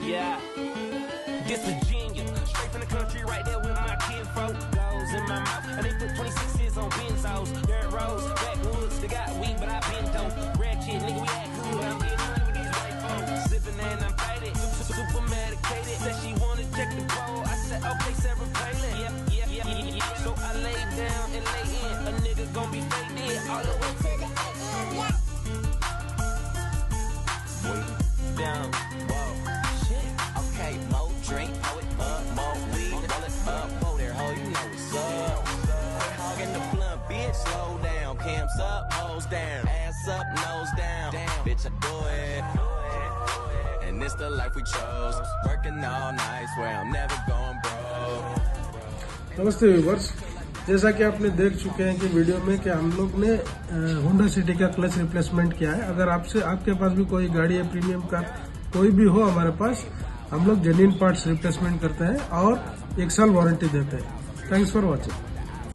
Yeah, this Virginia, straight from the country, right there with my kinfolk. Goes in my mouth, and they put 26s on benzos. Dirt roads, backwoods, they got weed, but I been dope. Red kid, nigga, we act cool. I'm getting money with these white folks. Sipping and I'm faded, super medicated. Said she wanna check the bowl. I said, okay, Sarah Palin. Yeah. So I lay down and lay in. A nigga gon' be faded all the way to the end. Down, whoa, shit. Okay, more drink, pour it up, more weed, roll it up, whoa there, ho, you know what's up. Quit hogging the blunt, bitch, slow down. Cams up, hoes down, ass up, nose down. Damn, bitch, I do it. And it's the life we chose. Working all night, swear I'm never going broke. नमस्ते viewers, जैसा कि आपने देख चुके हैं कि video में कि हम लोग ने होंडा सिटी का क्लच रिप्लेसमेंट किया है। अगर आपके पास भी कोई गाड़ी है प्रीमियम का कोई भी हो हमारे पास, हम लोग जेन्युइन पार्ट्स रिप्लेसमेंट करते हैं और 1 साल वारंटी देते हैं। Thanks for watching.